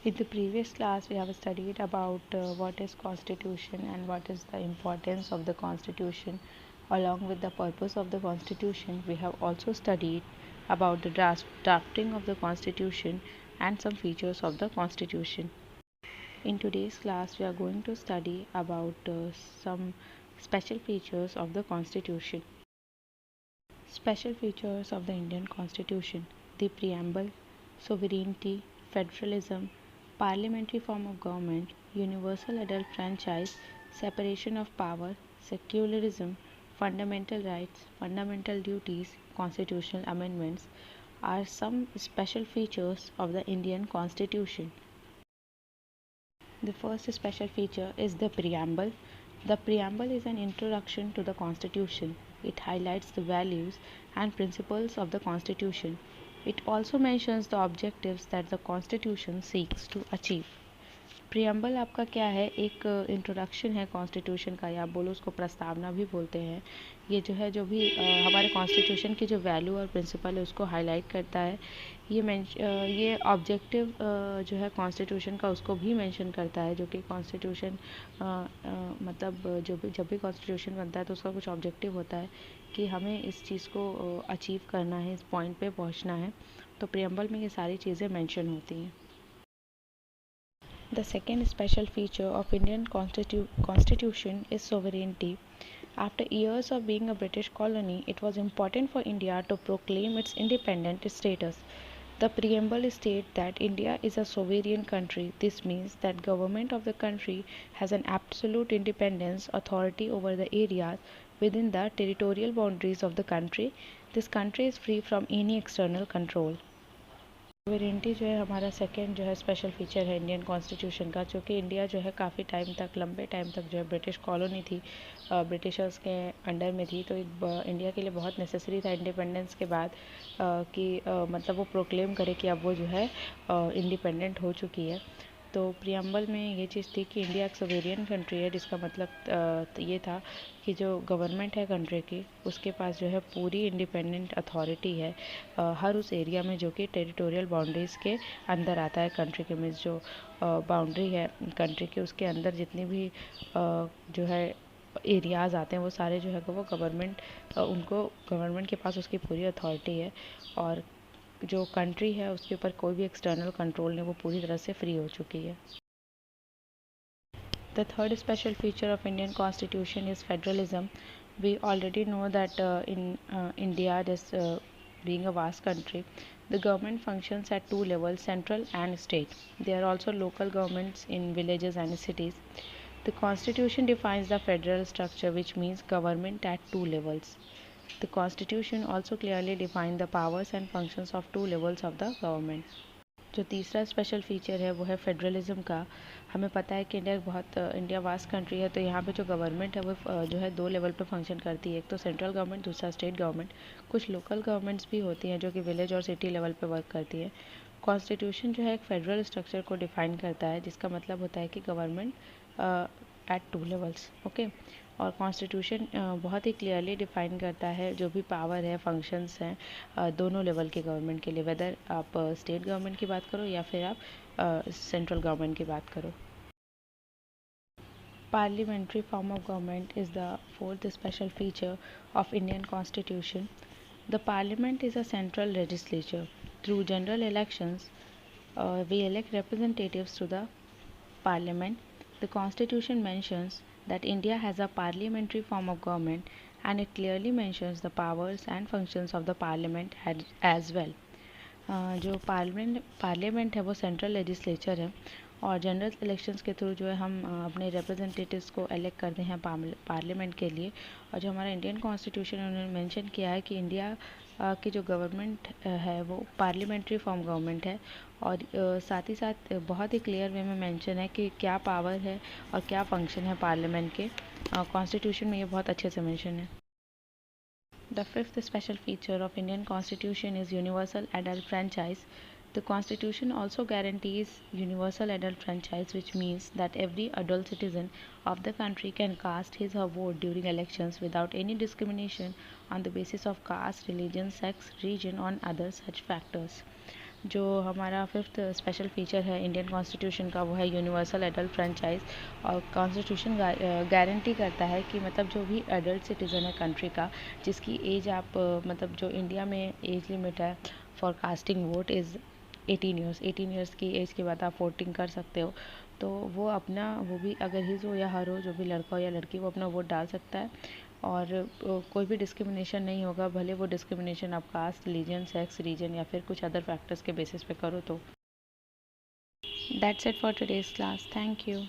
In the previous class, we have studied about what is constitution and what is the importance of the constitution. Along with the purpose of the constitution, we have also studied about the drafting of the constitution and some features of the constitution. In today's class, we are going to study about some special features of the constitution. Special features of the Indian Constitution: the preamble, sovereignty, federalism, parliamentary form of government, universal adult franchise, separation of power, secularism, fundamental rights, fundamental duties, constitutional amendments are some special features of the Indian Constitution. The first special feature is the preamble. The preamble is an introduction to the Constitution. It highlights the values and principles of the Constitution. It also mentions the objectives that the Constitution seeks to achieve. Preamble आपका क्या है, एक introduction है constitution का, या आप बोलो उसको प्रस्तावना भी बोलते हैं। ये जो है, जो भी हमारे कॉन्स्टिट्यूशन की जो वैल्यू और प्रिंसिपल है उसको हाईलाइट करता है। ये ऑब्जेक्टिव जो है कॉन्स्टिट्यूशन का उसको भी मेंशन करता है, जो कि कॉन्स्टिट्यूशन मतलब जब भी कॉन्स्टिट्यूशन बनता है तो उसका कुछ ऑब्जेक्टिव होता है कि हमें इस चीज़ को अचीव करना है, इस पॉइंट पे पहुंचना है। तो प्रियम्बल में ये सारी चीज़ें मेंशन होती हैं। The second special feature of Indian Constitution is sovereignty. After years of being a British colony, it was important for India to proclaim its independent status. The preamble states that India is a sovereign country. This means that government of the country has an absolute independence, authority over the areas within the territorial boundaries of the country. This country is free from any external control. सोवेरेंटी जो है हमारा second जो है special feature है Indian constitution का, जो कि India जो है काफ़ी टाइम तक, लंबे टाइम तक जो है ब्रिटिश कॉलोनी थी, ब्रिटिशर्स के अंडर में थी। तो इंडिया के लिए बहुत नेसेसरी था इंडिपेंडेंस के बाद कि मतलब वो प्रोक्लेम करे कि अब वो जो है इंडिपेंडेंट हो चुकी है। तो प्रियम्बल में ये चीज़ थी कि इंडिया एक सोवेरियन कंट्री है, जिसका मतलब ये था कि जो गवर्नमेंट है कंट्री की, उसके पास जो है पूरी इंडिपेंडेंट अथॉरिटी है हर उस एरिया में जो कि टेरिटोरियल बाउंड्रीज़ के अंदर आता है। कंट्री के मीन्स जो बाउंड्री है कंट्री के, उसके अंदर जितनी भी जो है एरियाज़ आते हैं वो सारे जो है वो गवर्नमेंट के पास उसकी पूरी अथॉरिटी है, और जो कंट्री है उसके ऊपर कोई भी एक्सटर्नल कंट्रोल नहीं, वो पूरी तरह से फ्री हो चुकी है। The third special feature of Indian Constitution is federalism. We already know that in India, being a vast country, the government functions at two levels: central and state. There are also local governments in villages and cities. The Constitution defines the federal structure, which means government at two levels. The Constitution also clearly defines the powers and functions of two levels of the government. जो तीसरा special feature है वो है federalism का। हमें पता है कि इंडिया वास्ट कंट्री है, तो यहाँ पे जो गवर्नमेंट है वो जो है दो लेवल पे फंक्शन करती है, एक तो सेंट्रल गवर्नमेंट, दूसरा स्टेट गवर्नमेंट। कुछ लोकल गवर्नमेंट्स भी होती हैं जो कि विलेज और सिटी लेवल पे वर्क करती हैं। कॉन्स्टिट्यूशन जो है एक फेडरल स्ट्रक्चर को डिफाइन करता है, जिसका मतलब होता है कि government at two levels, okay. और कॉन्स्टिट्यूशन बहुत ही क्लियरली डिफाइन करता है जो भी पावर है, फंक्शंस हैं दोनों लेवल के गवर्नमेंट के लिए, वेदर आप स्टेट गवर्नमेंट की बात करो या फिर आप सेंट्रल गवर्नमेंट की बात करो। Parliamentary form of government is the fourth special feature of Indian Constitution. The Parliament is a central legislature. Through general elections, we elect representatives to the Parliament. The Constitution mentions that India has a parliamentary form of government, and it clearly mentions the powers and functions of the Parliament as well. जो parliament है वो central legislature है, और general elections के through जो है हम अपने रिप्रेजेंटेटिव्स को इलेक्ट करते हैं पार्लियामेंट के लिए। और जो हमारा इंडियन कॉन्स्टिट्यूशन उन्होंने मेंशन किया है कि इंडिया की जो गवर्नमेंट है वो पार्लियामेंट्री फॉर्म गवर्नमेंट है, और साथ ही साथ बहुत ही क्लियर वे में मेंशन है कि क्या पावर है और क्या फंक्शन है पार्लियामेंट के। कॉन्स्टिट्यूशन में ये बहुत अच्छे से मेंशन है। The fifth special feature of Indian Constitution is universal adult franchise. The Constitution also guarantees universal adult franchise, which means that every adult citizen of the country can cast his or her vote during elections without any discrimination on the basis of caste, religion, sex, region, or other such factors. जो हमारा fifth special feature है Indian constitution का वो है universal adult franchise. और constitution guarantee करता है कि मतलब जो भी एडल्ट सिटीज़न है कंट्री का, जिसकी एज आप मतलब जो इंडिया में एज लिमिट है for casting vote is 18 years. 18 years की एज के बाद आप वोटिंग कर सकते हो। तो वो अपना, वो भी अगर हिज हो या हर हो, जो भी लड़का हो या लड़की, वो अपना वोट डाल सकता है। और कोई भी डिस्क्रिमिनेशन नहीं होगा, भले वो डिस्क्रिमिनेशन आप कास्ट, रिलीजन, सेक्स, रीजन या फिर कुछ अदर फैक्टर्स के बेसिस पे करो तो। That's it for today's class. Thank you.